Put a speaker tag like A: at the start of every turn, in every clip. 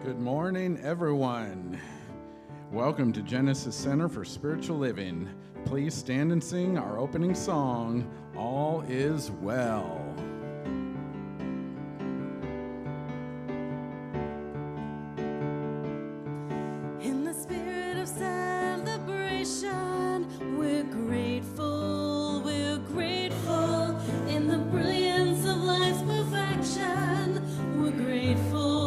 A: Good morning, everyone. Welcome to Genesis Center for Spiritual Living. Please stand and sing our opening song, All Is Well.
B: In the spirit of celebration, we're grateful, in the brilliance of life's perfection, we're grateful,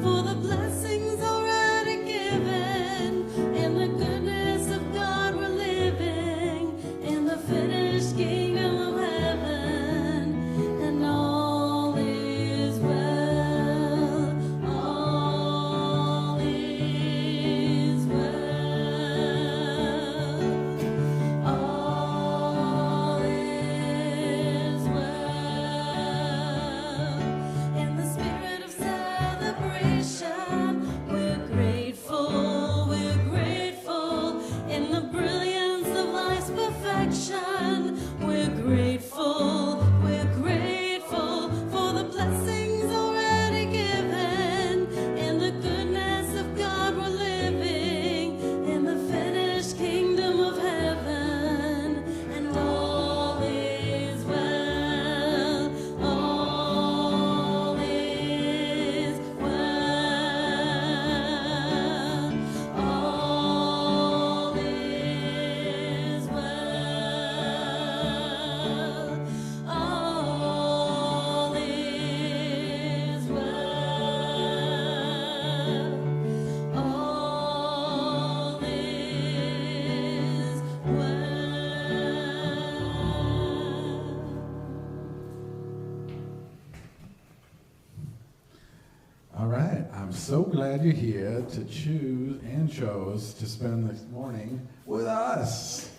B: for the blessings already given, in the goodness of God we're living, in the finished kingdom of heaven, and all is well, all is well, all is well. In the spirit of celebration, we're grateful, in the brilliance of life's perfection, we're grateful, for the blessings already given, in the goodness of God we're living, in the finished kingdom of heaven, and all is well, all is well, all is well, all is well, all is well.
A: All right, I'm so glad you're here to chose to spend this morning with us.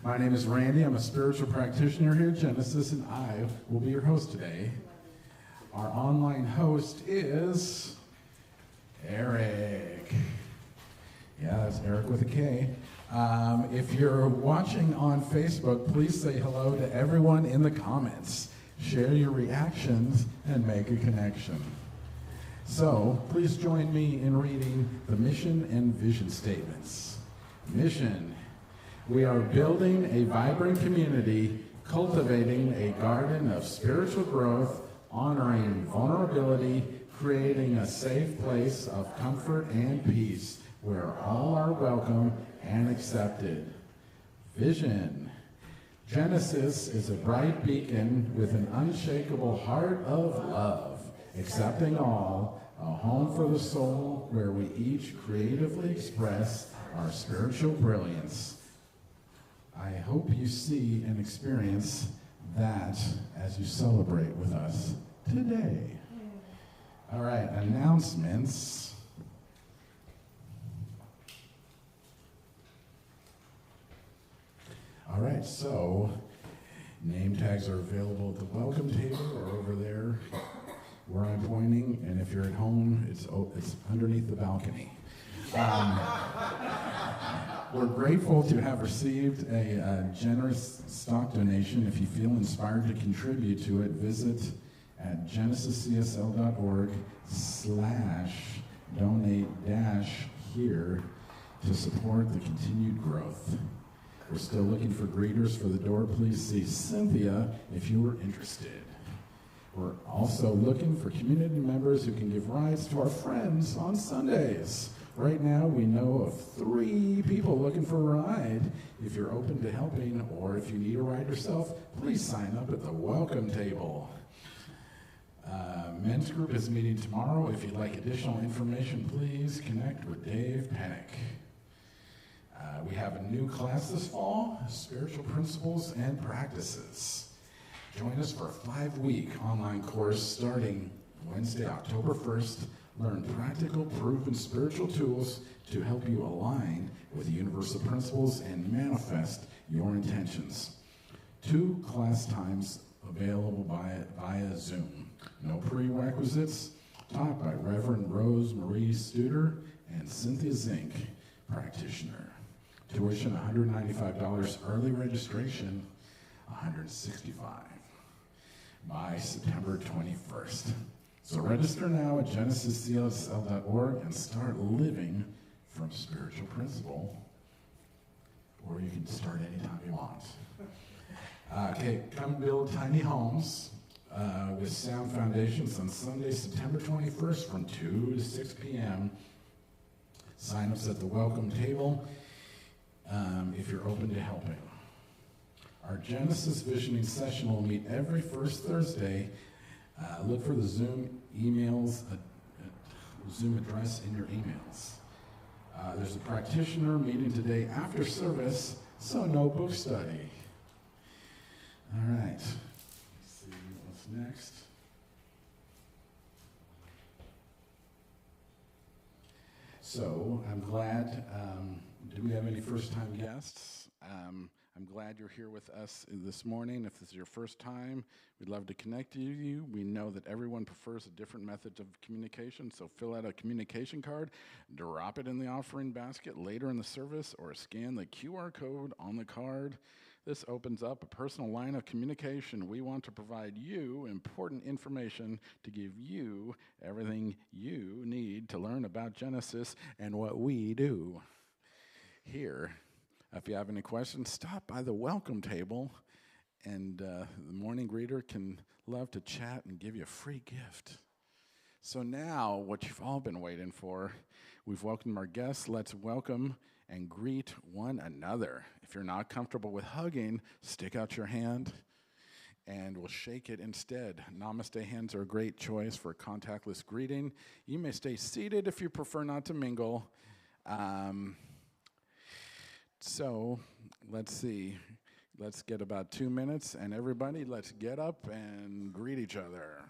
A: My name is Randy. I'm a spiritual practitioner here at Genesis, and I will be your host today. Our online host is Eric. Yeah, that's Eric with a K. If you're watching on Facebook, please say hello to everyone in the comments. Share your reactions and make a connection. So, please join me in reading the mission and vision statements. Mission: we are building a vibrant community, cultivating a garden of spiritual growth, honoring vulnerability, creating a safe place of comfort and peace where all are welcome and accepted. Vision: Genesis is a bright beacon with an unshakable heart of love, accepting all, a home for the soul where we each creatively express our spiritual brilliance. I hope you see and experience that as you celebrate with us today. All right, announcements. All right, so name tags are available at the welcome table or over there where I'm pointing, and if you're at home, it's underneath the balcony. We're grateful to have received a generous stock donation. If you feel inspired to contribute to it, visit at genesiscsl.org/donate-here to support the continued growth. We're still looking for greeters for the door. Please see Cynthia if you are interested. We're also looking for community members who can give rides to our friends on Sundays. Right now, we know of 3 people looking for a ride. If you're open to helping, or if you need a ride yourself, please sign up at the welcome table. Men's group is meeting tomorrow. If you'd like additional information, please connect with Dave Pennick. We have a new class this fall, Spiritual Principles and Practices. Join us for a 5-week online course starting Wednesday, October 1st. Learn practical, proven spiritual tools to help you align with universal principles and manifest your intentions. 2 class times available via Zoom. No prerequisites. Taught by Reverend Rose Marie Studer and Cynthia Zink, practitioner. Tuition $195, early registration $165. By September 21st. So register now at genesiscsl.org and start living from spiritual principle. Or you can start anytime you want. Okay, come build tiny homes with sound foundations on Sunday, September 21st from 2 to 6 p.m. Sign-ups at the welcome table if you're open to helping. Our Genesis Visioning session will meet every first Thursday. Look for the Zoom emails, Zoom address in your emails. There's a practitioner meeting today after service, so no book study. All right, let's see what's next. So I'm glad, do we have any first-time guests? I'm glad you're here with us this morning. If this is your first time, we'd love to connect with you. We know that everyone prefers a different method of communication, so fill out a communication card, drop it in the offering basket later in the service, or scan the QR code on the card. This opens up a personal line of communication. We want to provide you important information to give you everything you need to learn about Genesis and what we do here. If you have any questions, stop by the welcome table, and the morning greeter can love to chat and give you a free gift. So now, what you've all been waiting for, we've welcomed our guests. Let's welcome and greet one another. If you're not comfortable with hugging, stick out your hand, and we'll shake it instead. Namaste hands are a great choice for contactless greeting. You may stay seated if you prefer not to mingle. So let's see. Let's get about 2 minutes, and everybody, let's get up and greet each other.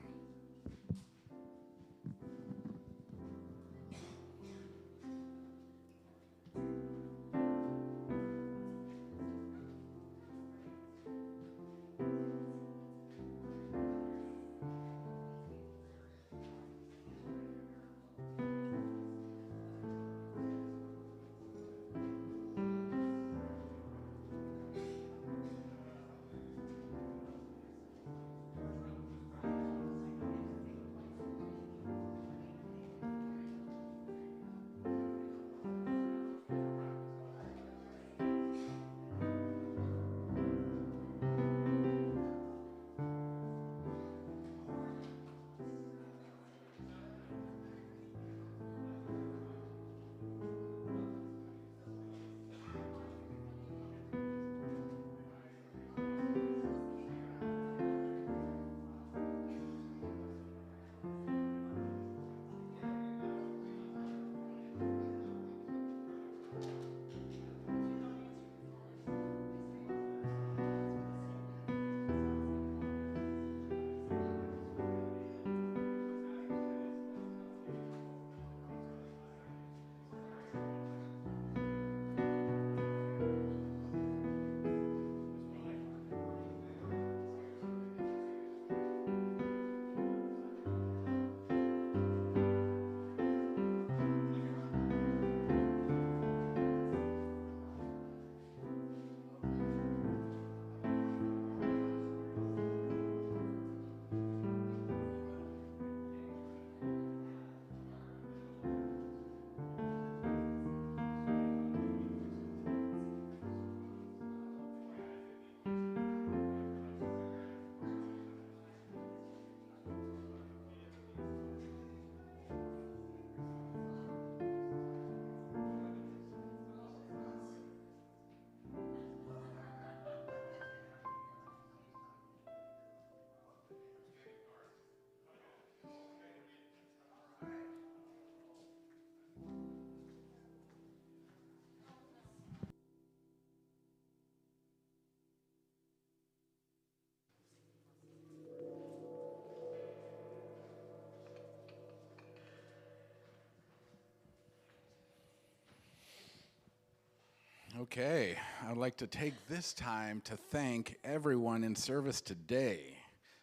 A: Okay, I'd like to take this time to thank everyone in service today.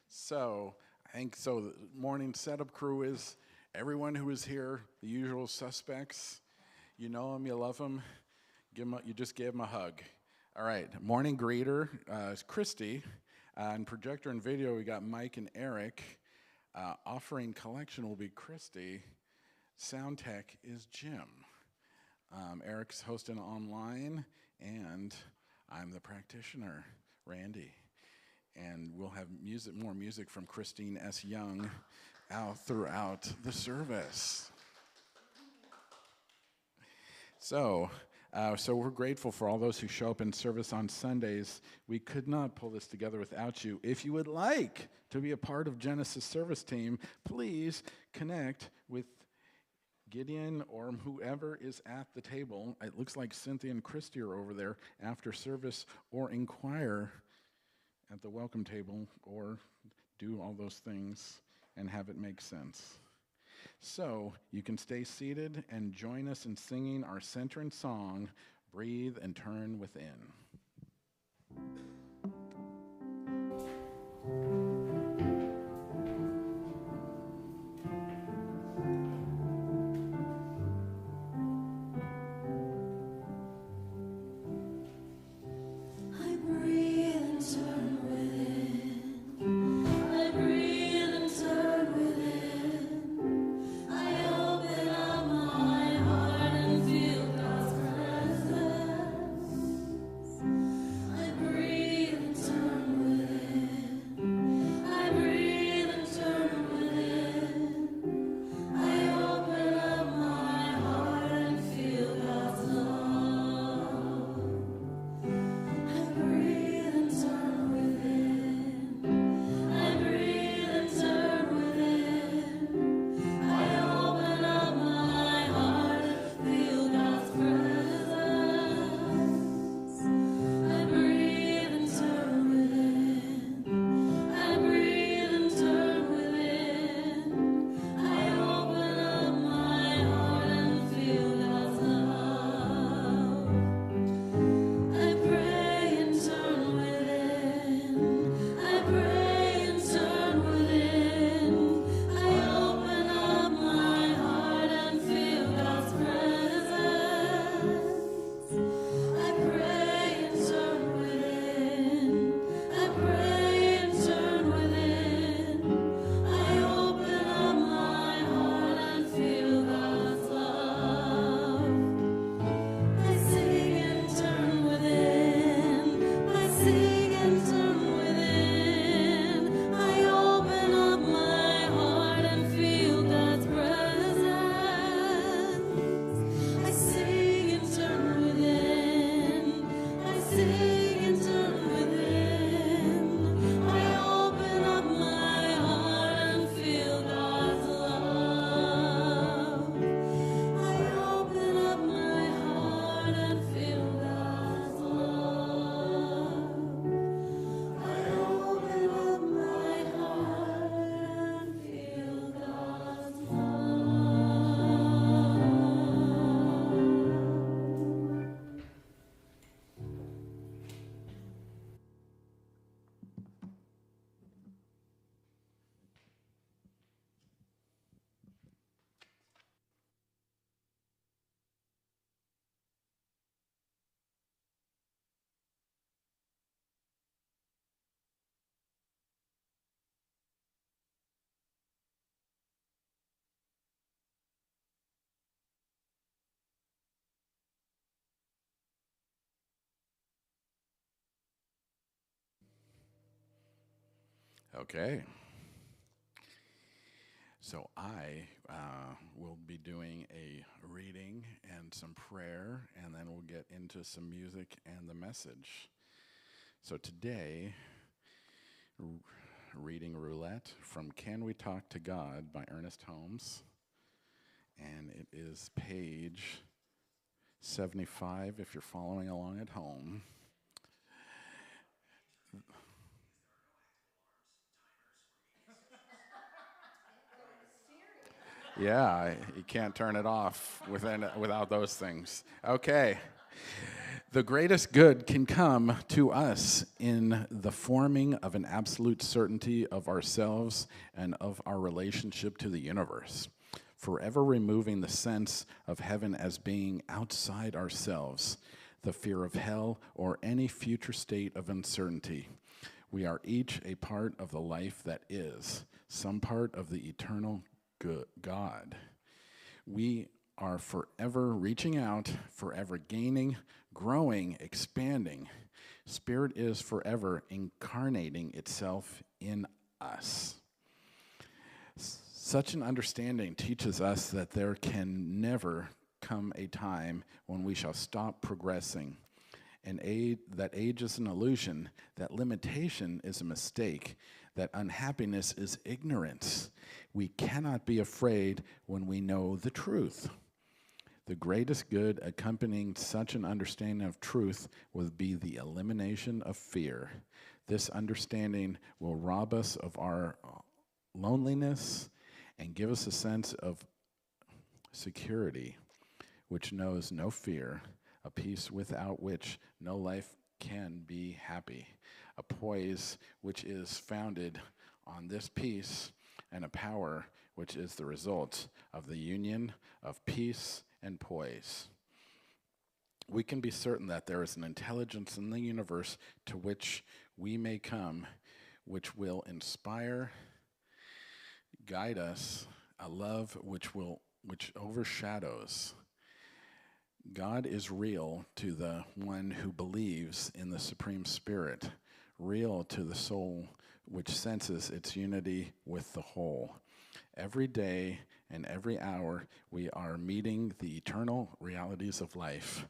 A: So, the morning setup crew is everyone who is here, the usual suspects. You know them, you love them. You just gave them a hug. All right, morning greeter is Christy. And projector and video, we got Mike and Eric. Offering collection will be Christy. Sound tech is Jim. Eric's hosting online, and I'm the practitioner, Randy. And we'll have more music from ChristineEss Young out throughout the service. So we're grateful for all those who show up in service on Sundays. We could not pull this together without you. If you would like to be a part of Genesis service team, please connect with Gideon or whoever is at the table. It looks like Cynthia and Christy are over there after service, or inquire at the welcome table, or do all those things and have it make sense. So you can stay seated and join us in singing our centering song, Breathe and Turn Within. Okay. So I will be doing a reading and some prayer, and then we'll get into some music and the message. So today, reading roulette from Can We Talk to God by Ernest Holmes, and it is page 75 if you're following along at home. Yeah, you can't turn it off without those things. Okay. The greatest good can come to us in the forming of an absolute certainty of ourselves and of our relationship to the universe, forever removing the sense of heaven as being outside ourselves, the fear of hell, or any future state of uncertainty. We are each a part of the life that is, some part of the eternal God. We are forever reaching out, forever gaining, growing, expanding. Spirit is forever incarnating itself in us. Such an understanding teaches us that there can never come a time when we shall stop progressing. That age is an illusion, that limitation is a mistake, that unhappiness is ignorance. We cannot be afraid when we know the truth. The greatest good accompanying such an understanding of truth will be the elimination of fear. This understanding will rob us of our loneliness and give us a sense of security, which knows no fear, a peace without which no life can be happy, a poise which is founded on this peace, and a power which is the result of the union of peace and poise. We can be certain that there is an intelligence in the universe to which we may come, which will inspire, guide us, a love which overshadows. God is real to the one who believes in the Supreme Spirit, real to the soul which senses its unity with the whole. Every day and every hour we are meeting the eternal realities of life.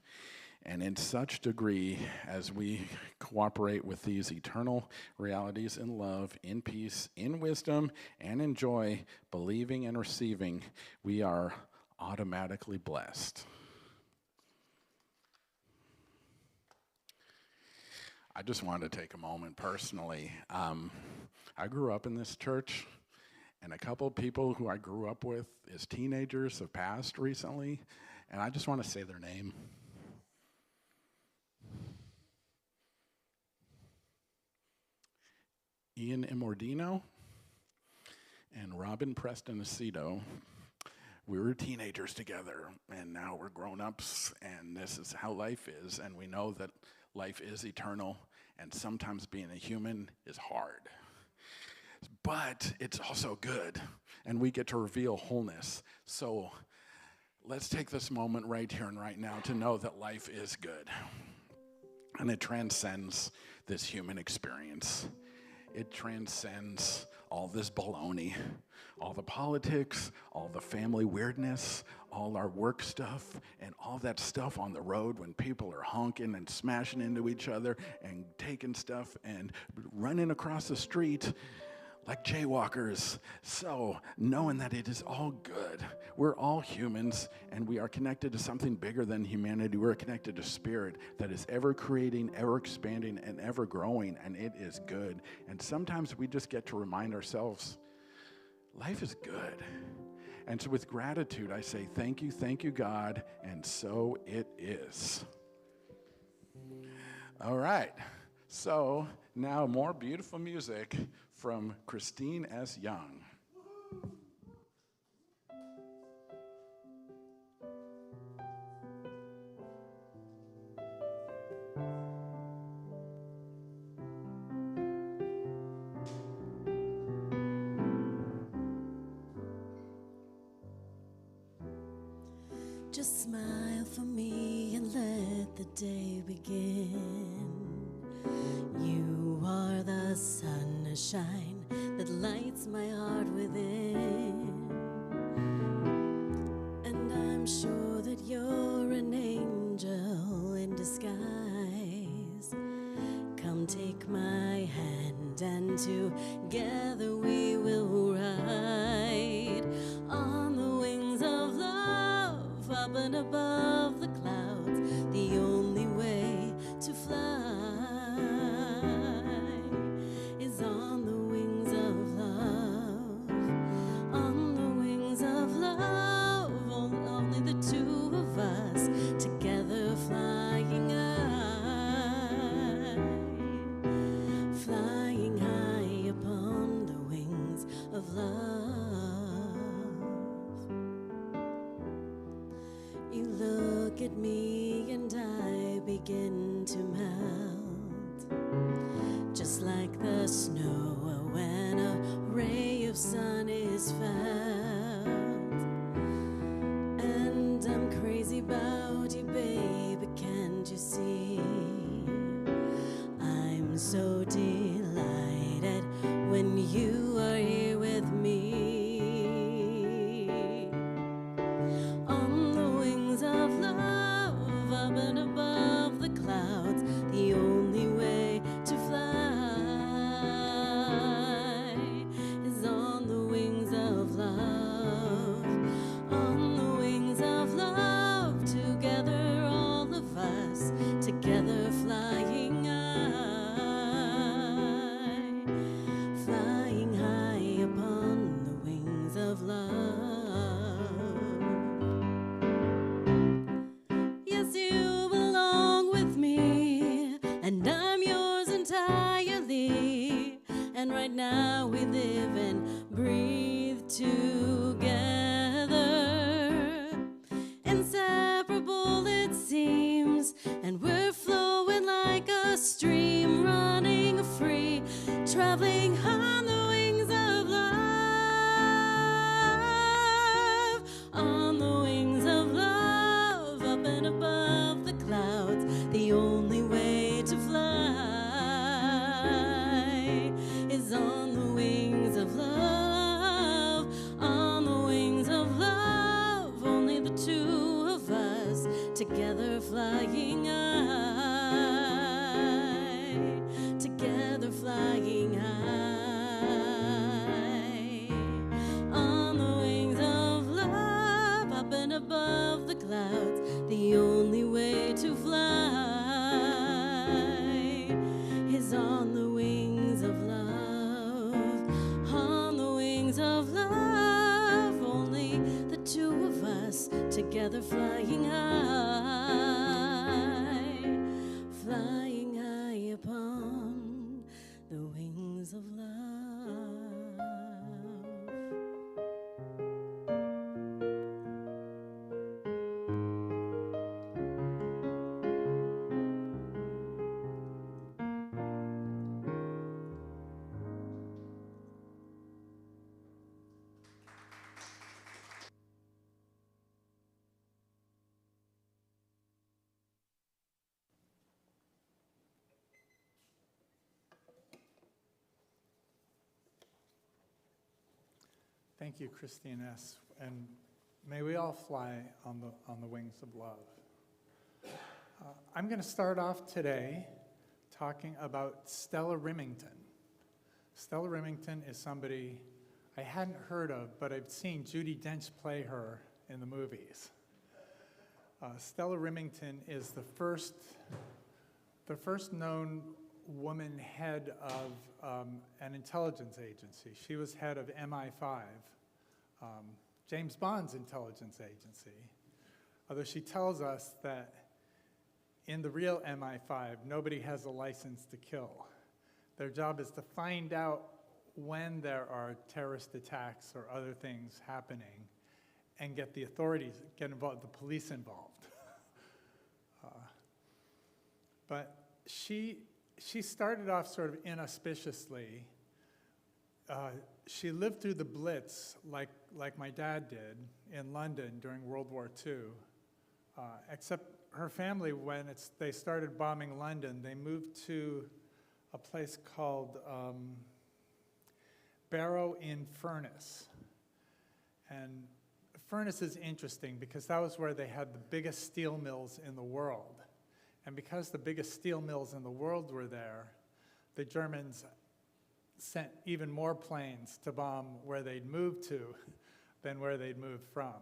A: And in such degree as we cooperate with these eternal realities in love, in peace, in wisdom, and in joy, believing and receiving, we are automatically blessed. I just wanted to take a moment personally. I grew up in this church, and a couple of people who I grew up with as teenagers have passed recently, and I just want to say their name. Ian Immordino and Robin Preston Aceto. We were teenagers together, and now we're grown-ups, and this is how life is, and we know that life is eternal, and sometimes being a human is hard. But it's also good, and we get to reveal wholeness. So let's take this moment right here and right now to know that life is good, and it transcends this human experience. It transcends all this baloney, all the politics, all the family weirdness, all our work stuff, and all that stuff on the road when people are honking and smashing into each other and taking stuff and running across the street like jaywalkers. So knowing that it is all good, we're all humans, and we are connected to something bigger than humanity. We're connected to spirit that is ever creating, ever expanding, and ever growing, and it is good. And sometimes we just get to remind ourselves, life is good. And so with gratitude, I say, thank you, God, and so it is. All right, so now more beautiful music from ChristineEss Young.
B: Just smile for me and let the day begin. You are the sunshine that lights my heart within. And I'm sure that you're an angel in disguise. Come take my hand and together we will ride on the wings of love up and above the clouds, the only way to fly is on the wings of love, on the wings of love, only the two of us together flying high upon the wings of love. You look so delighted when you are here with me. On the wings of love, up and above the clouds, the only way to fly is on the wings of love. On the wings of love, together all of us, together flying high, flying high upon the wings of love. Yes, you belong with me, and I'm yours entirely. And right now we live and breathe together, inseparable it seems, and we're flowing like a stream, running free, traveling on the wings of love. On the wings of love, up and above the clouds, the only way to fly is on the wings of love. On the wings of love, only the two of us, together flying high, together flying high. On the wings of love, up and above the clouds, the only way to fly is on the wings of love. On the wings of love, only the two of us, together flying high, flying high upon the wings of love.
C: Thank you, ChristineEss, and may we all fly on the wings of love. I'm going to start off today talking about Stella Rimington. Stella Rimington is somebody I hadn't heard of, but I've seen Judi Dench play her in the movies. Stella Rimington is the first known woman head of an intelligence agency. She was head of MI5, James Bond's intelligence agency. Although she tells us that in the real MI5, nobody has a license to kill. Their job is to find out when there are terrorist attacks or other things happening and get the authorities, get involved, the police involved. But she started off sort of inauspiciously. She lived through the Blitz like my dad did in London during World War II, except her family, when they started bombing London, they moved to a place called Barrow-in-Furness. And Furness is interesting because that was where they had the biggest steel mills in the world. And because the biggest steel mills in the world were there, the Germans sent even more planes to bomb where they'd moved to than where they'd moved from.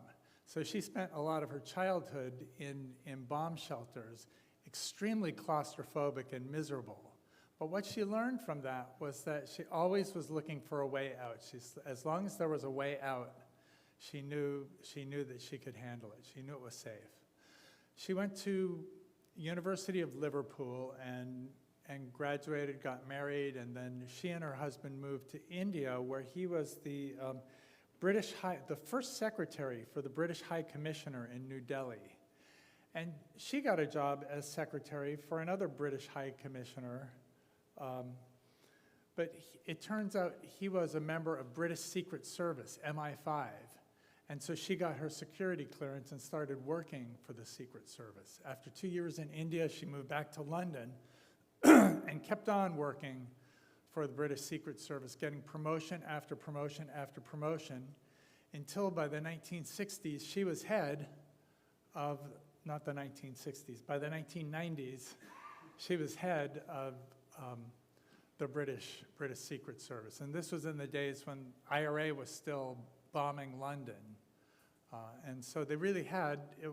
C: So she spent a lot of her childhood in bomb shelters, extremely claustrophobic and miserable. But what she learned from that was that she always was looking for a way out. As long as there was a way out, she knew that she could handle it. She knew it was safe. She went to University of Liverpool and graduated, got married, and then she and her husband moved to India, where he was the the first secretary for the British High Commissioner in New Delhi. And she got a job as secretary for another British High Commissioner, but it turns out he was a member of British Secret Service, MI5. And so she got her security clearance and started working for the Secret Service. After 2 years in India, she moved back to London and kept on working for the British Secret Service, getting promotion after promotion after promotion, until by the 1960s, she was head of, not the 1960s, by the 1990s, she was head of the British Secret Service. And this was in the days when IRA was still bombing London. And so they really had, it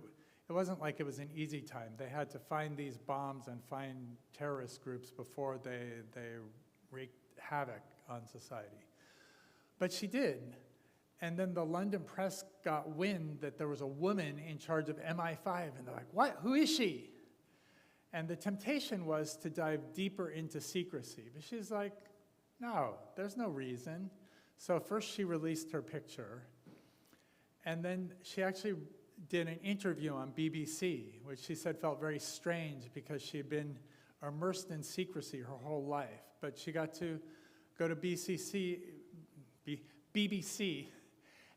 C: wasn't like it was an easy time. They had to find these bombs and find terrorist groups before they wreaked havoc on society. But she did. And then the London press got wind that there was a woman in charge of MI5, and they're like, what? Who is she? And the temptation was to dive deeper into secrecy. But she's like, no, there's no reason. So first she released her picture, and then she actually did an interview on BBC, which she said felt very strange because she had been immersed in secrecy her whole life. But she got to go to BBC,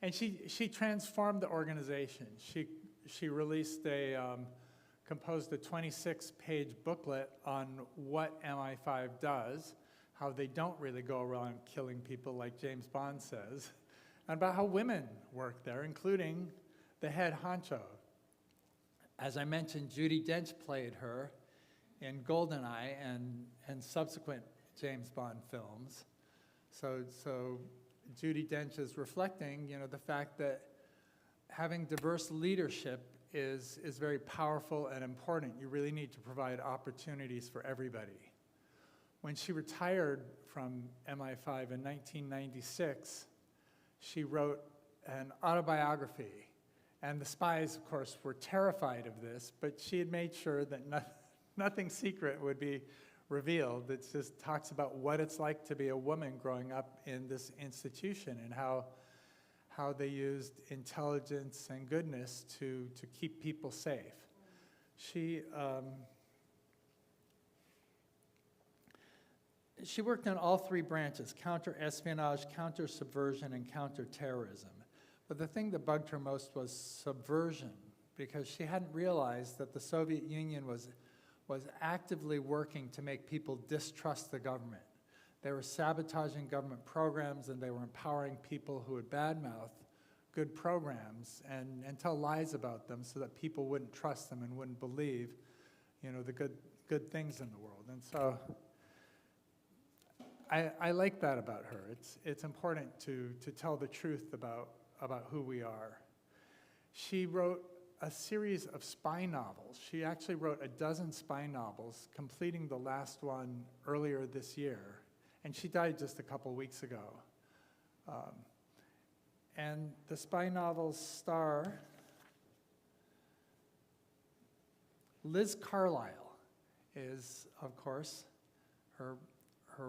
C: and she transformed the organization. She released composed a 26-page booklet on what MI5 does, how they don't really go around killing people like James Bond says, and about how women work there, including the head honcho. As I mentioned, Judi Dench played her in GoldenEye and subsequent James Bond films. So Judi Dench is reflecting, the fact that having diverse leadership is very powerful and important. You really need to provide opportunities for everybody. When she retired from MI5 in 1996, she wrote an autobiography. And the spies, of course, were terrified of this, but she had made sure that nothing secret would be revealed. It just talks about what it's like to be a woman growing up in this institution and how they used intelligence and goodness to keep people safe. She worked on all three branches: counter-espionage, counter-subversion, and counter-terrorism. But the thing that bugged her most was subversion, because she hadn't realized that the Soviet Union was actively working to make people distrust the government. They were sabotaging government programs, and they were empowering people who would badmouth good programs and tell lies about them so that people wouldn't trust them and wouldn't believe, the good things in the world. And so I like that about her. It's important to tell the truth about who we are. She wrote a series of spy novels. She actually wrote 12 spy novels, completing the last one earlier this year. And she died just a couple weeks ago. And the spy novels star Liz Carlisle is, of course, her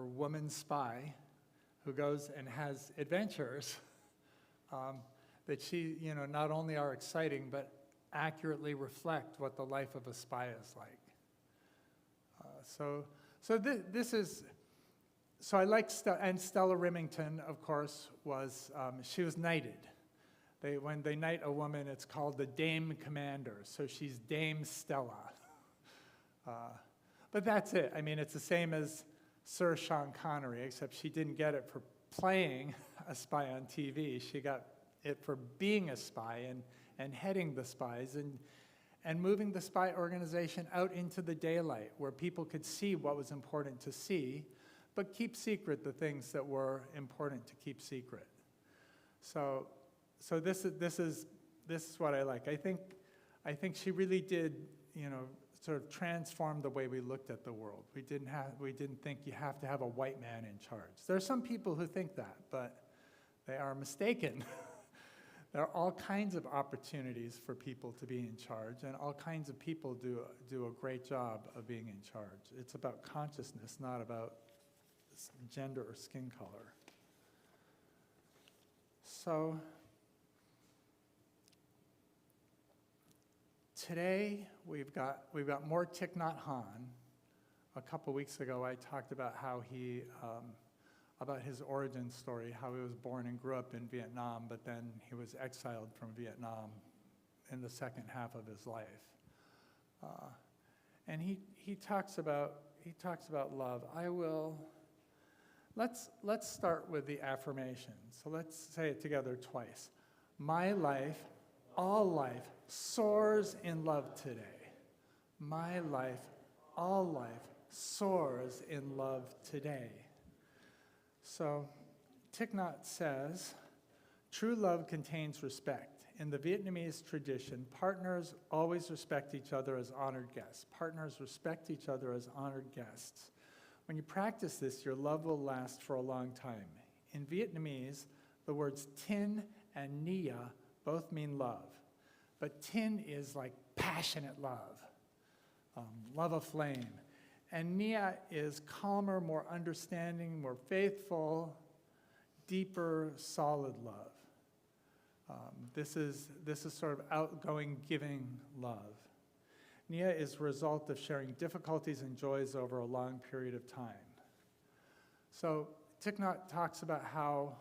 C: woman spy who goes and has adventures that she, not only are exciting, but accurately reflect what the life of a spy is like. So I like, and Stella Rimington, of course, she was knighted. When they knight a woman, it's called the Dame Commander, so she's Dame Stella. But that's it. I mean, it's the same as Sir Sean Connery, except she didn't get it for playing a spy on TV. She got it for being a spy and heading the spies and moving the spy organization out into the daylight where people could see what was important to see, but keep secret the things that were important to keep secret. So this is what I like. I think she really did, sort of transform the way we looked at the world. We didn't think you have to have a white man in charge. There are some people who think that, but they are mistaken. There are all kinds of opportunities for people to be in charge, and all kinds of people do a great job of being in charge. It's about consciousness, not about gender or skin color. So today we've got more Thich Nhat Hanh. A couple weeks ago I talked about how about his origin story, how he was born and grew up in Vietnam, but then he was exiled from Vietnam in the second half of his life. And he talks about, he talks about love. Let's start with the affirmation. So let's say it together twice. My life, all life, soars in love today. My life, all life, soars in love today. So Thich Nhat says, true love contains respect. In the Vietnamese tradition, partners always respect each other as honored guests. Partners respect each other as honored guests. When you practice this, your love will last for a long time. In Vietnamese, the words tin and nia both mean love. But tin is like passionate love, love aflame. And nia is calmer, more understanding, more faithful, deeper, solid love. This is sort of outgoing, giving love. Nia is a result of sharing difficulties and joys over a long period of time. So Thich Nhat talks about how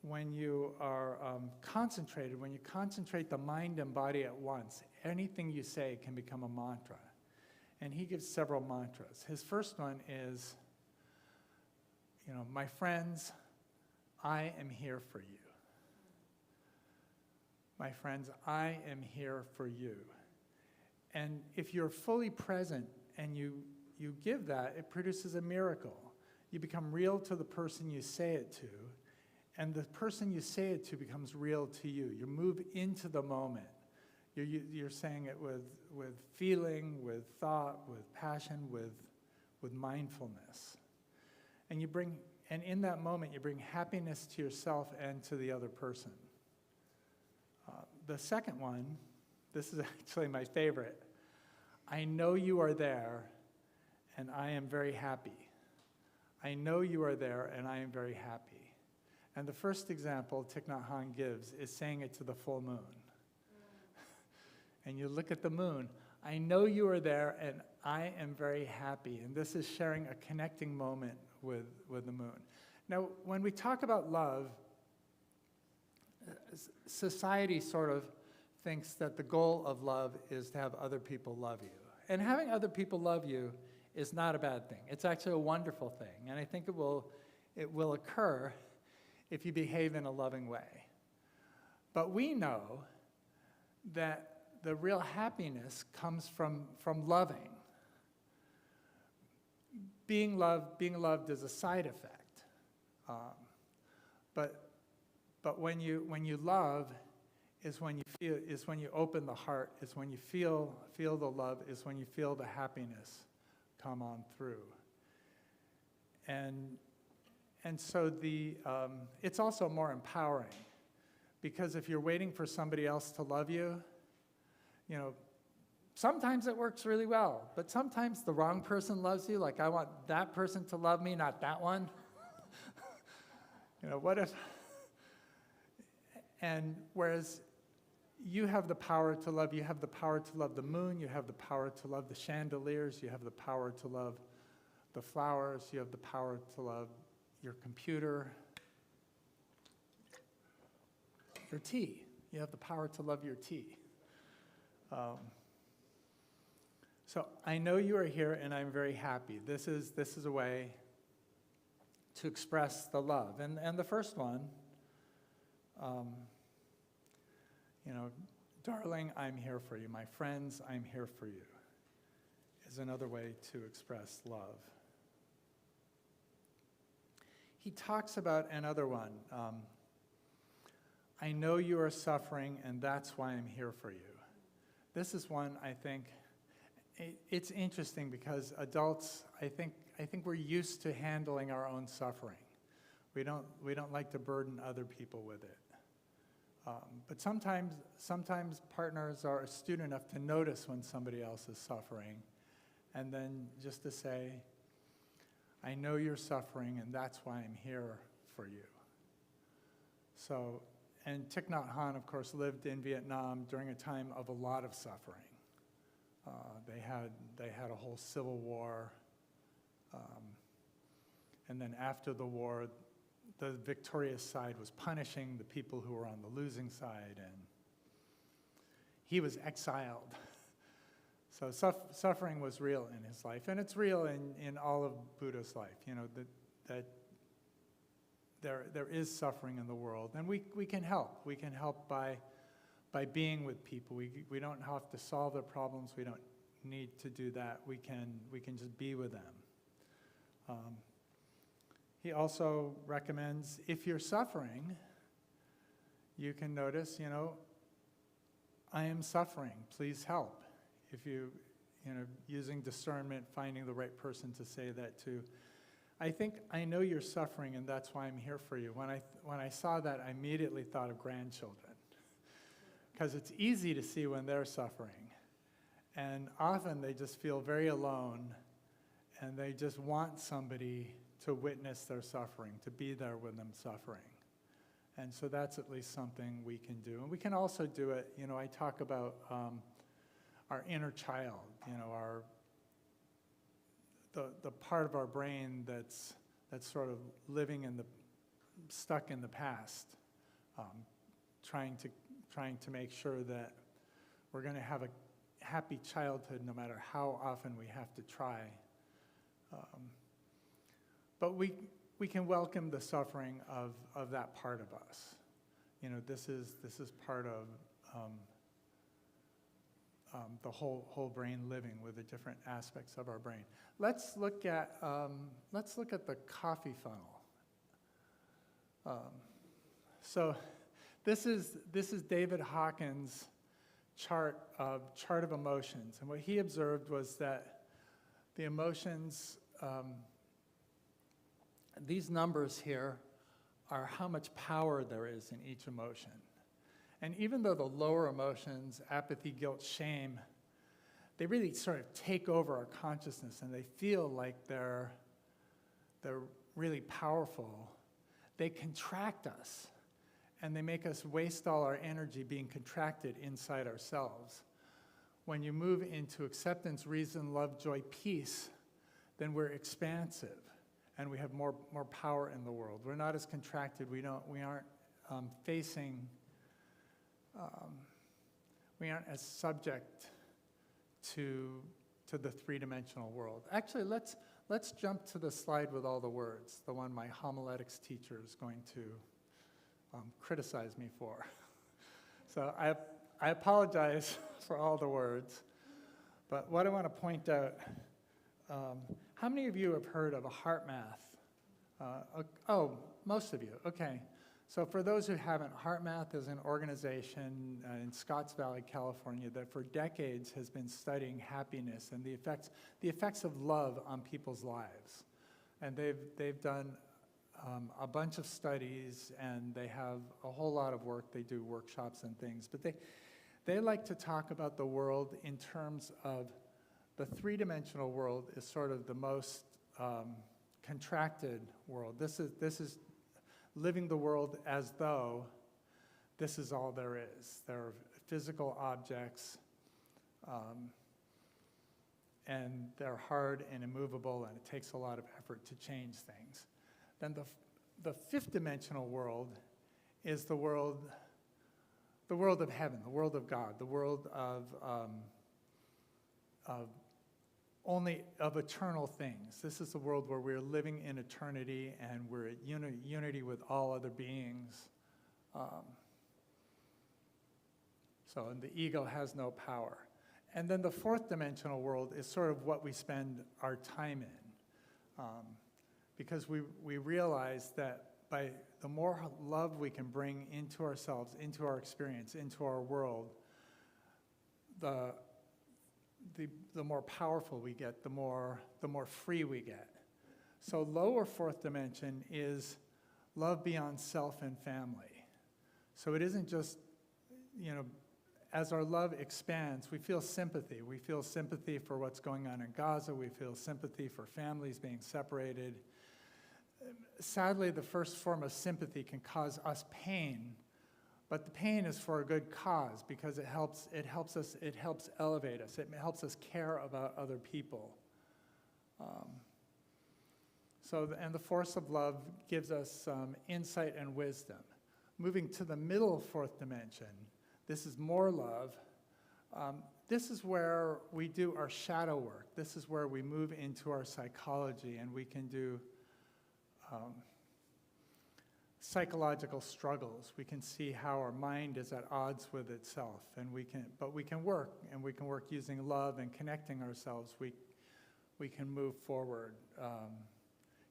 C: when you are concentrated, when you concentrate the mind and body at once, anything you say can become a mantra. And he gives several mantras. His first one is, my friends, I am here for you. My friends, I am here for you. And if you're fully present and you give that, it produces a miracle. You become real to the person you say it to, and the person you say it to becomes real to you. You move into the moment. You're saying it with feeling, with thought, with passion, with mindfulness. And in that moment, you bring happiness to yourself and to the other person. The second one, this is actually my favorite. I know you are there, and I am very happy. I know you are there, and I am very happy. And the first example Thich Nhat Hanh gives is saying it to the full moon. And you look at the moon. I know you are there, and I am very happy. And this is sharing a connecting moment with the moon. Now, when we talk about love, society sort of thinks that the goal of love is to have other people love you. And having other people love you is not a bad thing. It's actually a wonderful thing. And I think it will occur if you behave in a loving way. But we know that the real happiness comes from loving. Being loved is a side effect. But when you love is when you open the heart, is when you feel the love, is when you feel the happiness come on through. And so it's also more empowering, because if you're waiting for somebody else to love you, sometimes it works really well, but sometimes the wrong person loves you. Like, I want that person to love me, not that one. What if? And whereas you have the power to love, you have the power to love the moon, you have the power to love the chandeliers, you have the power to love the flowers, you have the power to love your computer, your tea. You have the power to love your tea. So I know you are here, and I'm very happy. This is a way to express the love. And the first one, darling, I'm here for you. My friends, I'm here for you, is another way to express love. He talks about another one. I know you are suffering, and that's why I'm here for you. This is one, I think, it's interesting because adults, I think we're used to handling our own suffering. We don't like to burden other people with it. But sometimes partners are astute enough to notice when somebody else is suffering, and then just to say, I know you're suffering, and that's why I'm here for you. So, and Thich Nhat Hanh, of course, lived in Vietnam during a time of a lot of suffering. They had a whole civil war, and then after the war, the victorious side was punishing the people who were on the losing side, and he was exiled. So suffering was real in his life, and it's real in all of Buddha's life, that there is suffering in the world, and we can help. We can help by being with people. We don't have to solve their problems. We don't need to do that. We can just be with them. He also recommends, if you're suffering, you can notice, I am suffering, please help. If using discernment, finding the right person to say that to. I think I know you're suffering, and that's why I'm here for you. When I saw that, I immediately thought of grandchildren, because it's easy to see when they're suffering, and often they just feel very alone, and they just want somebody to witness their suffering, to be there with them suffering. And so that's at least something we can do. And we can also do it, I talk about our inner child, the part of our brain that's sort of stuck in the past, trying to make sure that we're going to have a happy childhood no matter how often we have to try. But we can welcome the suffering of that part of us. This is part of the whole brain living with the different aspects of our brain. Let's look at the coffee funnel. So this is David Hawkins' chart of emotions, and what he observed was that the emotions, these numbers here are how much power there is in each emotion. And even though the lower emotions, apathy, guilt, shame, they really sort of take over our consciousness and they feel like they're really powerful, they contract us and they make us waste all our energy being contracted inside ourselves. When you move into acceptance, reason, love, joy, peace, then we're expansive and we have more power in the world. We're not as contracted. We aren't facing. We aren't as subject to the three-dimensional world. Actually, let's jump to the slide with all the words, the one my homiletics teacher is going to criticize me for. So I apologize for all the words, but what I want to point out, how many of you have heard of a heart math? Most of you, okay. So for those who haven't, HeartMath is an organization in Scotts Valley, California, that for decades has been studying happiness and the effects of love on people's lives. And they've done a bunch of studies, and they have a whole lot of work. They do workshops and things. But they like to talk about the world in terms of the three-dimensional world is sort of the most contracted world. This is living the world as though this is all there is. There are physical objects, and they're hard and immovable, and it takes a lot of effort to change things. Then the fifth dimensional world is the world of heaven, the world of God, the world of eternal things. This is the world where we're living in eternity and we're at unity with all other beings. And the ego has no power. And then the fourth dimensional world is sort of what we spend our time in. Because we realize that by the more love we can bring into ourselves, into our experience, into our world, the more powerful we get, the more free we get. So lower fourth dimension is love beyond self and family. So it isn't just, as our love expands, we feel sympathy. We feel sympathy for what's going on in Gaza. We feel sympathy for families being separated. Sadly, the first form of sympathy can cause us pain. But the pain is for a good cause because it helps elevate us. It helps us care about other people. And the force of love gives us insight and wisdom. Moving to the middle fourth dimension, this is more love, This is where we do our shadow work. This is where we move into our psychology, and we can do psychological struggles. We can see how our mind is at odds with itself, and we can work using love and connecting ourselves. We can move forward,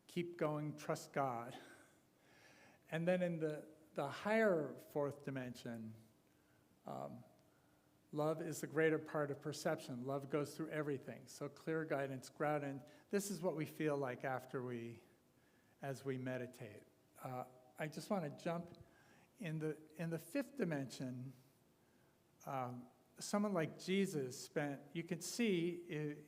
C: keep going, trust God. And then in the higher fourth dimension, love is the greater part of perception. Love goes through everything. So clear guidance, ground, and this is what we feel like as we meditate. I just want to jump in the fifth dimension. Someone like Jesus you could see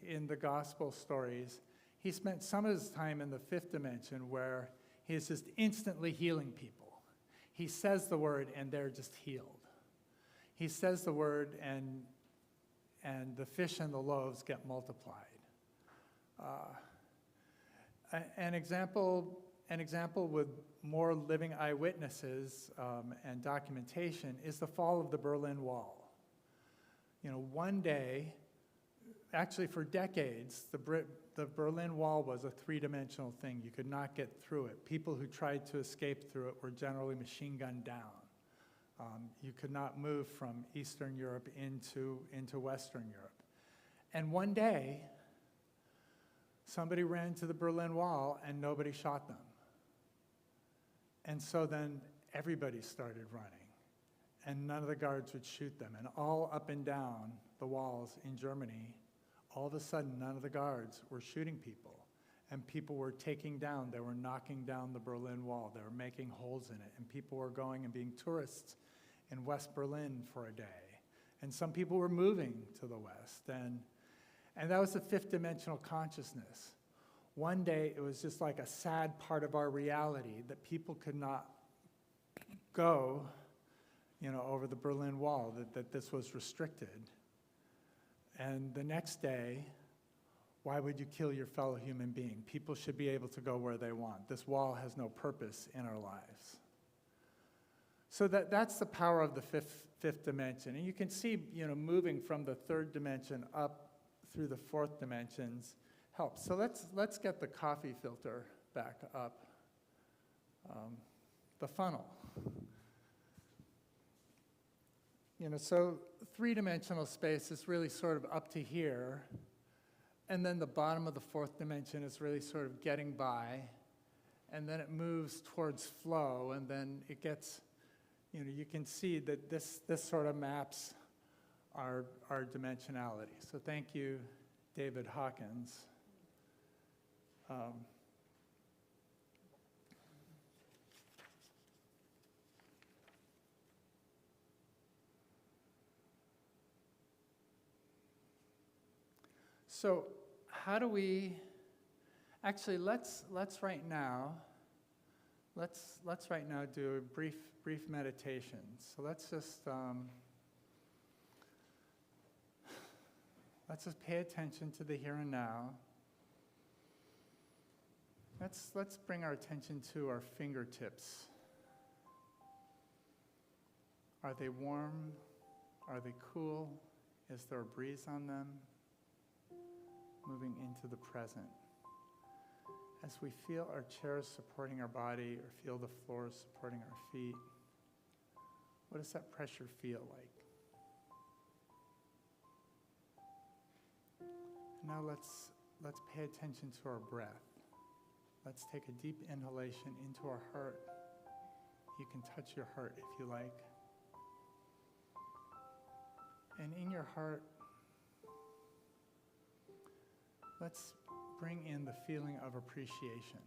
C: in the gospel stories, he spent some of his time in the fifth dimension where he is just instantly healing people. He says the word and they're just healed. He says the word and the fish and the loaves get multiplied. An example with more living eyewitnesses and documentation is the fall of the Berlin Wall. One day, actually for decades, the Berlin Wall was a three-dimensional thing. You could not get through it. People who tried to escape through it were generally machine gunned down. You could not move from Eastern Europe into Western Europe. And one day, somebody ran to the Berlin Wall and nobody shot them. And so then everybody started running, and none of the guards would shoot them. And all up and down the walls in Germany, all of a sudden, none of the guards were shooting people. And people were they were knocking down the Berlin Wall. They were making holes in it. And people were going and being tourists in West Berlin for a day. And some people were moving to the West. And that was the fifth dimensional consciousness. One day, it was just like a sad part of our reality that people could not go, over the Berlin Wall, that this was restricted. And the next day, why would you kill your fellow human being? People should be able to go where they want. This wall has no purpose in our lives. So that's the power of the fifth dimension. And you can see, moving from the third dimension up through the fourth dimensions helps. So let's get the coffee filter back up. The funnel. So three-dimensional space is really sort of up to here, and then the bottom of the fourth dimension is really sort of getting by, and then it moves towards flow, and then it gets, you can see that this sort of maps our dimensionality. So thank you, David Hawkins. So how do we, actually let's right now do a brief meditation. So let's just pay attention to the here and now. Let's bring our attention to our fingertips. Are they warm? Are they cool? Is there a breeze on them? Moving into the present. As we feel our chairs supporting our body or feel the floor supporting our feet, what does that pressure feel like? Now let's pay attention to our breath. Let's take a deep inhalation into our heart. You can touch your heart if you like. And in your heart, let's bring in the feeling of appreciation.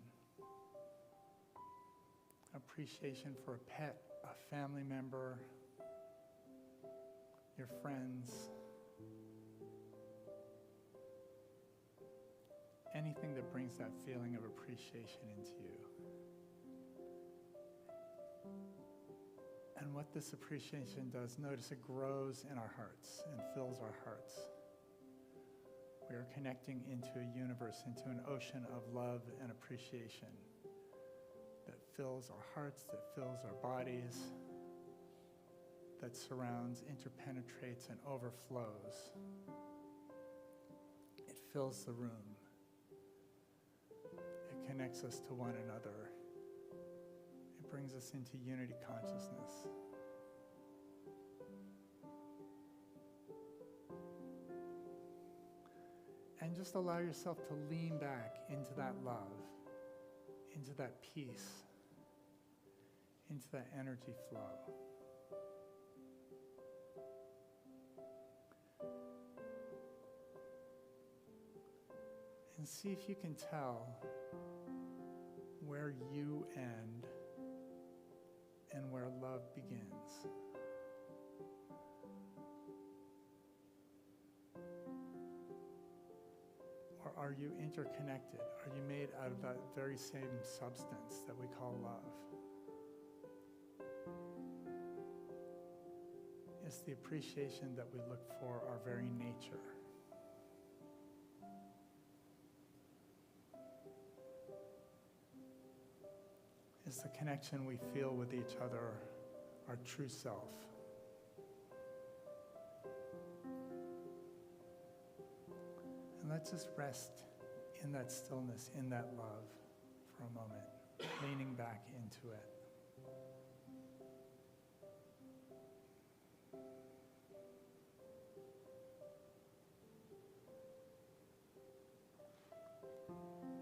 C: Appreciation for a pet, a family member, your friends, anything that brings that feeling of appreciation into you. And what this appreciation does, notice it grows in our hearts and fills our hearts. We are connecting into a universe, into an ocean of love and appreciation that fills our hearts, that fills our bodies, that surrounds, interpenetrates, and overflows. It fills the room. It connects us to one another. It brings us into unity consciousness. And just allow yourself to lean back into that love, into that peace, into that energy flow. And see if you can tell where you end and where love begins. Or are you interconnected? Are you made out of that very same substance that we call love? Is the appreciation that we look for our very nature? Is the connection we feel with each other our true self? And let's just rest in that stillness, in that love for a moment, leaning back into it.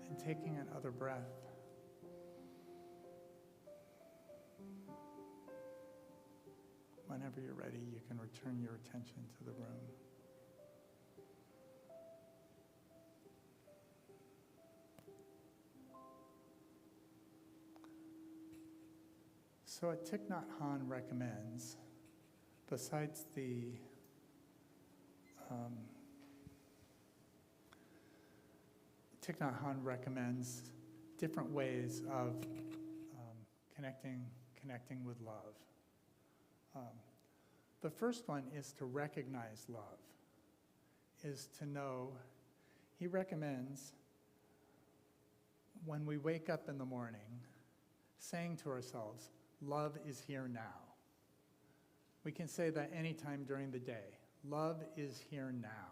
C: And taking another breath. Whenever you're ready, you can return your attention to the room. So what Thich Nhat Hanh recommends, besides the Thich Nhat Hanh recommends different ways of connecting with love. The first one is to recognize love, is to know. He recommends when we wake up in the morning, saying to ourselves, love is here now. We can say that anytime during the day. Love is here now.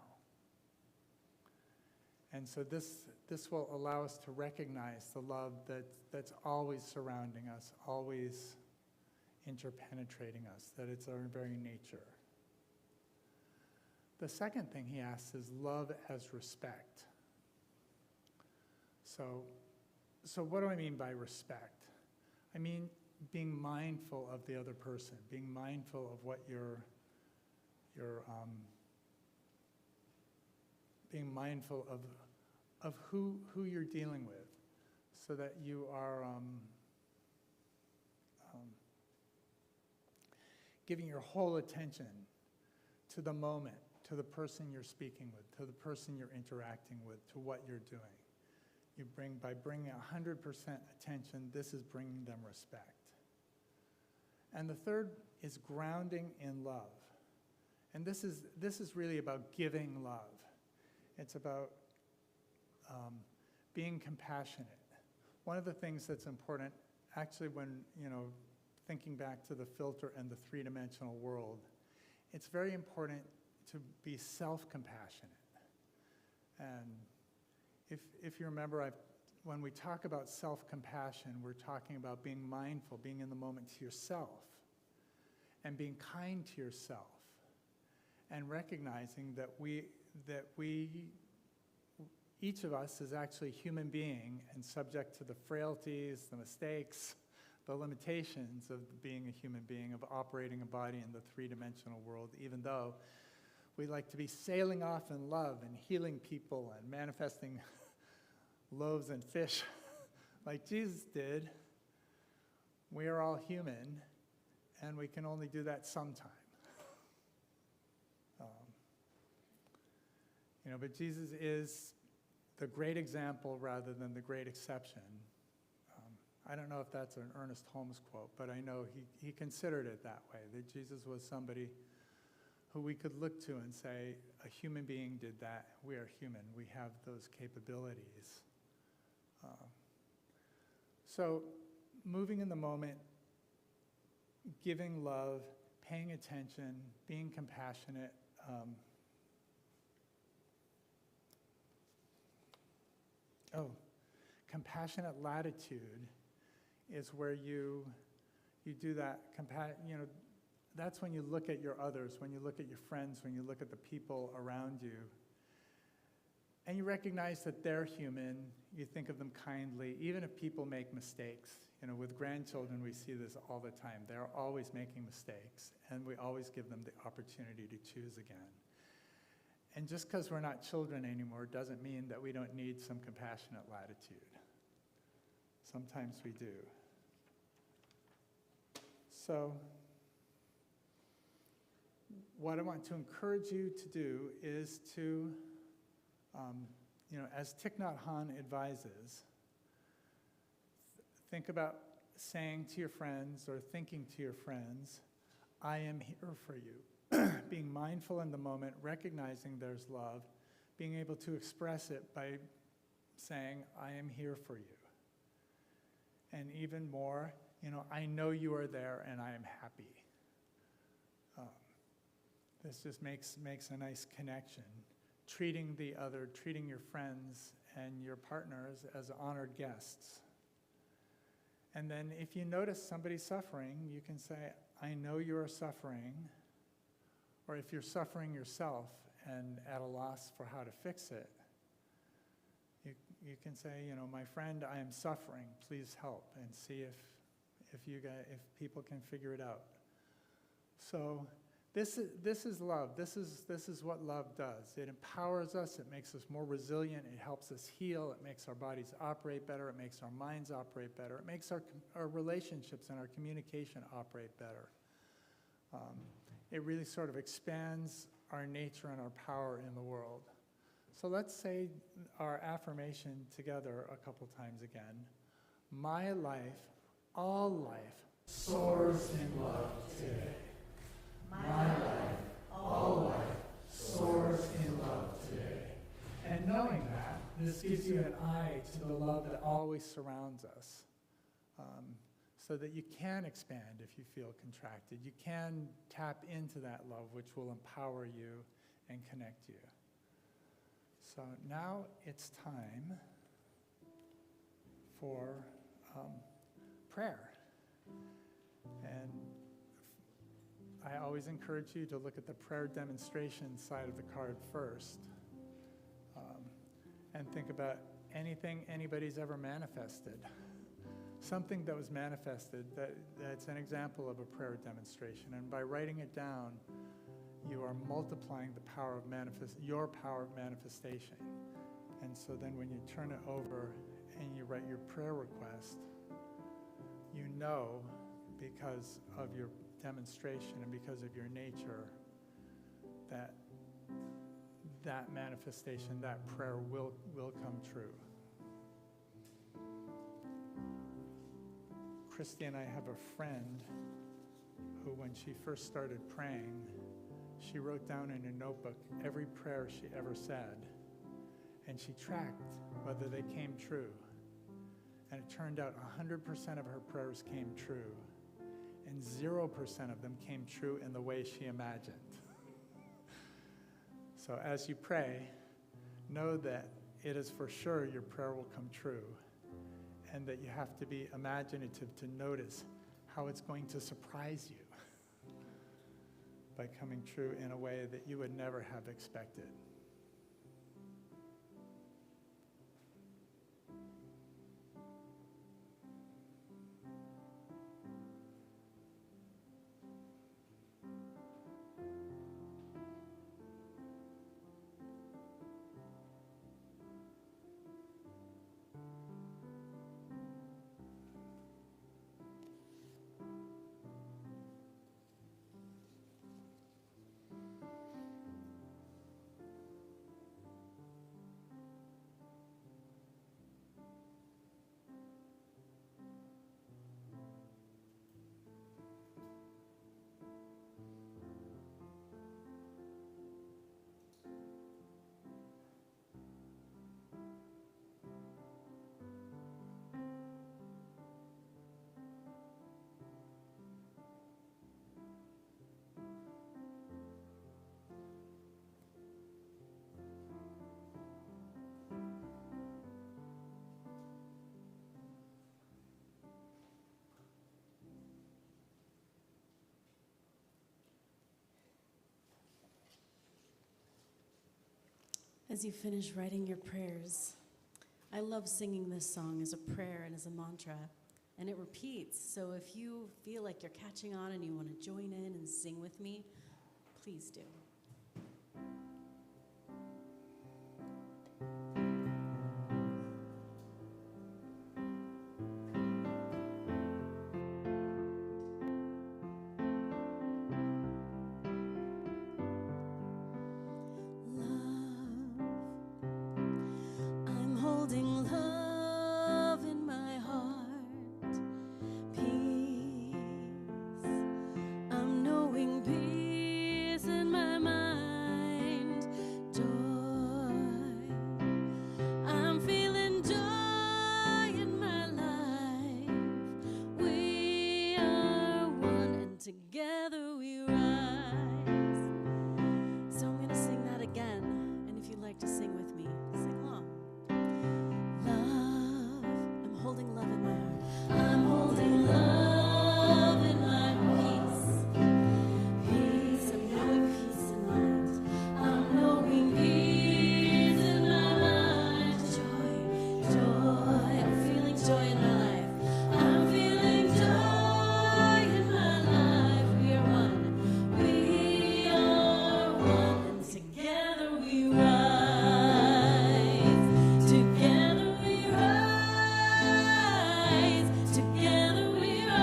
C: And so this will allow us to recognize the love that's always surrounding us, always interpenetrating us, that it's our very nature. The second thing he asks is love as respect. So what do I mean by respect? I mean being mindful of the other person, being mindful of what being mindful of who you're dealing with, so that you are giving your whole attention to the moment, to the person you're speaking with, to the person you're interacting with, to what you're doing. By bringing 100% attention, this is bringing them respect. And the third is grounding in love. And this is really about giving love. It's about being compassionate. One of the things that's important, actually, when, thinking back to the filter and the three-dimensional world, it's very important to be self-compassionate. And if you remember, when we talk about self-compassion, we're talking about being mindful, being in the moment to yourself, and being kind to yourself, and recognizing that each of us is actually a human being and subject to the frailties, the mistakes, the limitations of being a human being, of operating a body in the three-dimensional world, even though we like to be sailing off in love and healing people and manifesting loaves and fish like Jesus did. We are all human, and we can only do that sometime. But Jesus is the great example rather than the great exception. I don't know if that's an Ernest Holmes quote, but I know he considered it that way, that Jesus was somebody who we could look to and say, a human being did that. We are human. We have those capabilities. So moving in the moment, giving love, paying attention, being compassionate. Compassionate latitude is where you do that. That's when you look at your others, when you look at your friends, when you look at the people around you, and you recognize that they're human. You think of them kindly, even if people make mistakes. With grandchildren, we see this all the time. They're always making mistakes, and we always give them the opportunity to choose again. And just because we're not children anymore doesn't mean that we don't need some compassionate latitude. Sometimes we do. So, what I want to encourage you to do is to, as Thich Nhat Hanh advises, think about saying to your friends or thinking to your friends, I am here for you. Being mindful in the moment, recognizing there's love, being able to express it by saying, I am here for you. And even more, I know you are there and I am happy. This just makes a nice connection. Treating your friends and your partners as honored guests. And then if you notice somebody suffering, you can say, I know you are suffering. Or if you're suffering yourself and at a loss for how to fix it, you can say, my friend, I am suffering. Please help, and see if people can figure it out. So this is love. This is what love does. It empowers us. It makes us more resilient. It helps us heal. It makes our bodies operate better. It makes our minds operate better. It makes our relationships and our communication operate better. It really sort of expands our nature and our power in the world. So let's say our affirmation together a couple times again. My life, all life, soars in love today. My life, all life, soars in love today. And knowing that, this gives you an eye to the love that always surrounds us. So that you can expand if you feel contracted. You can tap into that love, which will empower you and connect you. So now it's time for prayer. And I always encourage you to look at the prayer demonstration side of the card first. And think about anything anybody's ever manifested. Something that was manifested, that's an example of a prayer demonstration. And by writing it down, you are multiplying the power of your power of manifestation. And so then when you turn it over and you write your prayer request, you know, because of your demonstration and because of your nature, that manifestation, that prayer will come true. Christy and I have a friend who, when she first started praying, she wrote down in her notebook every prayer she ever said, and she tracked whether they came true. And it turned out 100% of her prayers came true, and 0% of them came true in the way she imagined. So as you pray, know that it is for sure your prayer will come true, and that you have to be imaginative to notice how it's going to surprise you by coming true in a way that you would never have expected.
B: As you finish writing your prayers, I love singing this song as a prayer and as a mantra, and it repeats. So if you feel like you're catching on and you want to join in and sing with me, please do. Holding love in my heart, peace. I'm knowing peace in my mind, joy. I'm feeling joy in my life. We are one, and together we rise. So I'm gonna sing that again, and if you'd like to sing with me, sing along. Holding love in my heart. I'm holding love in my peace. Peace, I'm knowing peace in mind. I'm knowing peace in my mind. Joy, joy, I'm feeling joy in my life. I'm feeling joy in my life. We are one, and together we rise. Together we rise. Together we rise,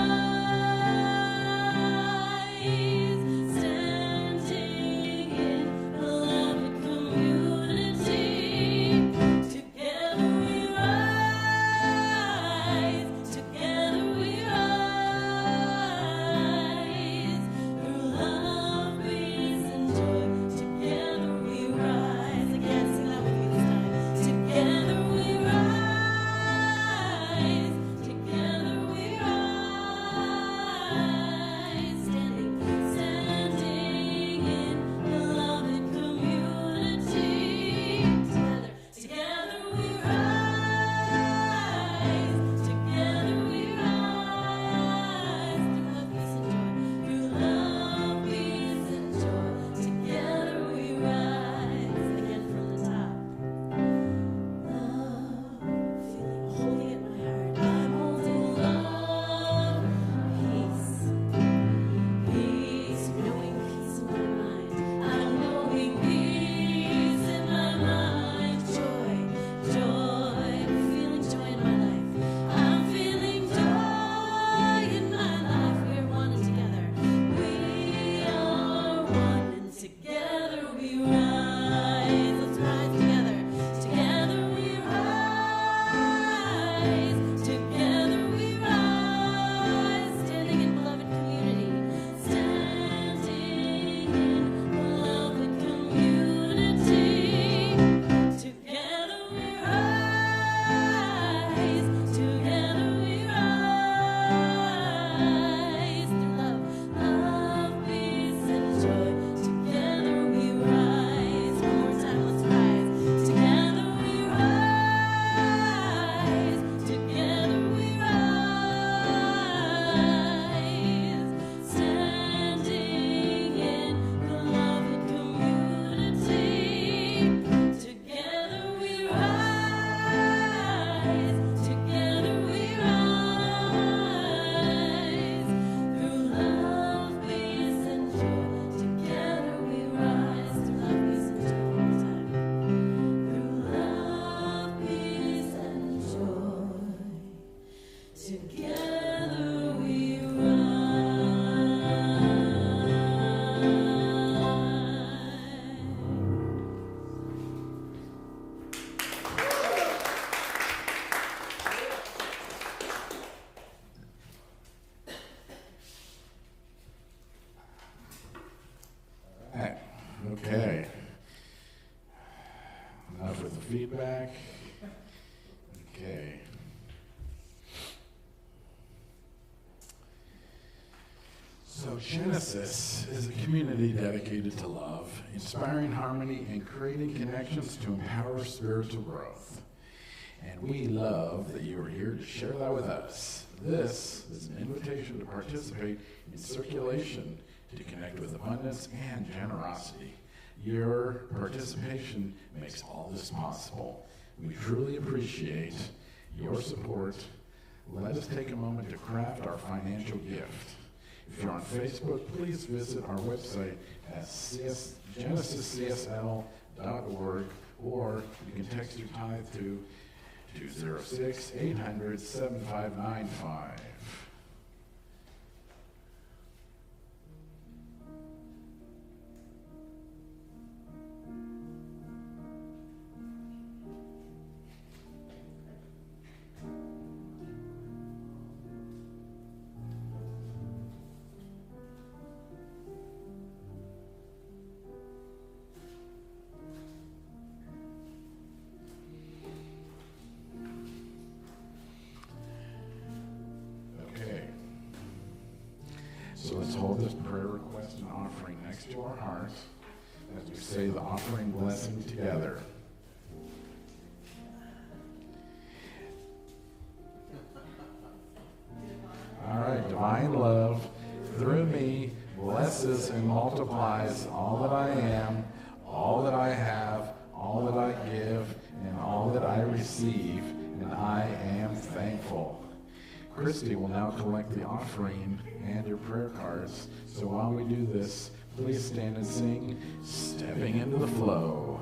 B: standing in beloved community. Together we rise, together we rise, through love, peace, and joy. Together we rise. Again, sing that with me this time. Together we rise. Together we rise, standing in beloved community. Together we rise, together we rise, through love, peace, and joy. Together we rise, again from the top. Love, feeling holy in my heart. I'm holding love, peace, peace, knowing peace in my mind. I'm knowing peace in my mind. Joy, joy, I'm feeling joy in my life. I'm feeling joy in my life. We're one and together. We are one and together we rise. Let's rise together. Together we rise. Together we rise. Standing in beloved community. Standing in beloved community. Together we rise. Together we rise. Through love, peace, and joy. Together we rise. One more time, let's rise. Together we rise. Together we rise. Standing in beloved community. Together we rise. Together we rise. Through love, peace, and joy. Together we rise. Through love, peace, and joy. One more time. Through love, peace, and joy. Together we
A: Right. Okay. Enough with the feedback. Okay. So Genesis is a community dedicated to love, inspiring harmony, and creating connections to empower spiritual growth. And we love that you are here to share that with us. This is an invitation to participate in circulation to connect with abundance and generosity. Your participation makes all this possible. We truly appreciate your support. Let us take a moment to craft our financial gift. If you're on Facebook, please visit our website at genesiscsl.org, or you can text your tithe to 206-800-7595. So let's hold this prayer request and offering next to our hearts as we say the offering blessing together. All right, divine love, through me, blesses and multiplies all that I am, all that I have, all that I give, and all that I receive, and I am thankful. Christy will now collect the offering and your prayer cards. So while we do this, please stand and sing, Stepping into the Flow.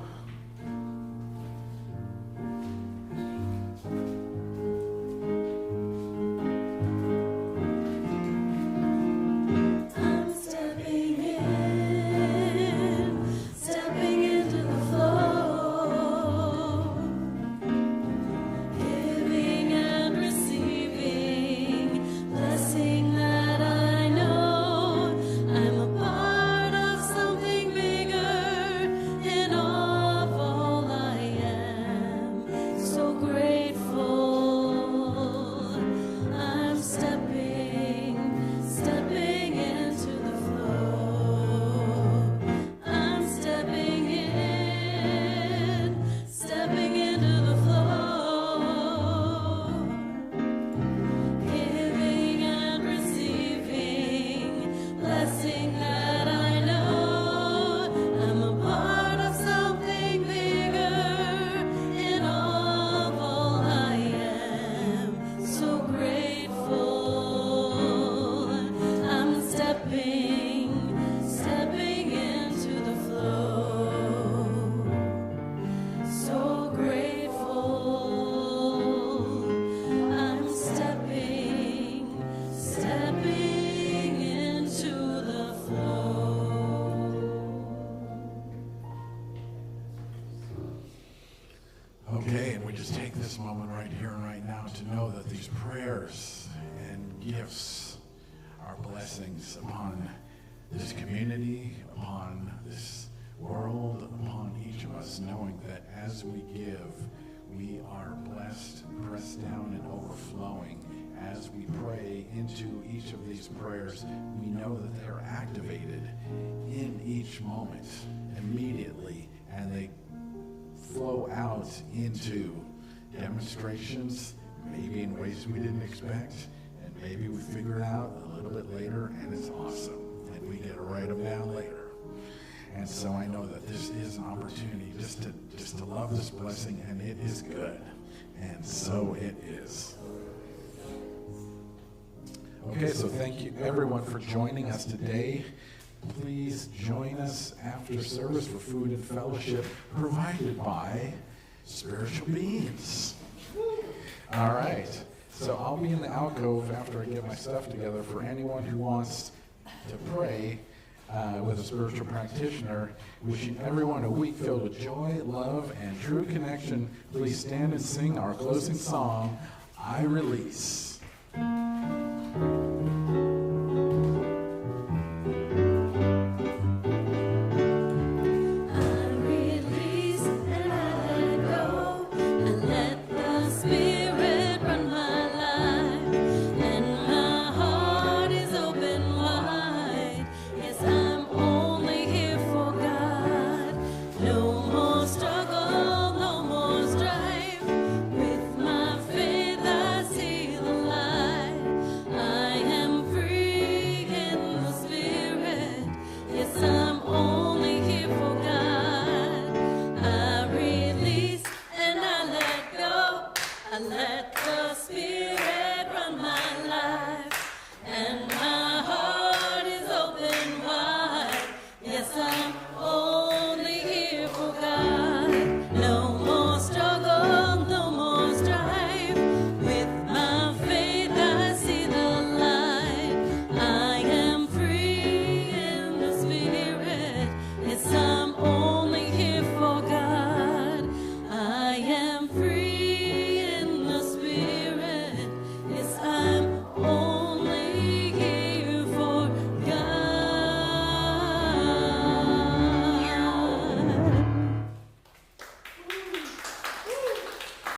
A: Okay, and we just take this moment right here and right now to know that these prayers and gifts are blessings upon this community, upon this world, upon each of us, knowing that as we give, we are blessed, pressed down, and overflowing. As we pray into each of these prayers, we know that they are activated in each moment immediately, and they flow out into demonstrations, maybe in ways we didn't expect, and maybe we figure it out a little bit later, and it's awesome, and we get to write them down later. And so I know that this is an opportunity just to love this blessing, and it is good, and so it is. Okay, so thank you everyone for joining us today. Please join us after service for food and fellowship provided by Spiritual Beings. All right, so I'll be in the alcove after I get my stuff together for anyone who wants to pray with a spiritual practitioner. Wishing everyone a week filled with joy, love, and true connection. Please stand and sing our closing song, I Release.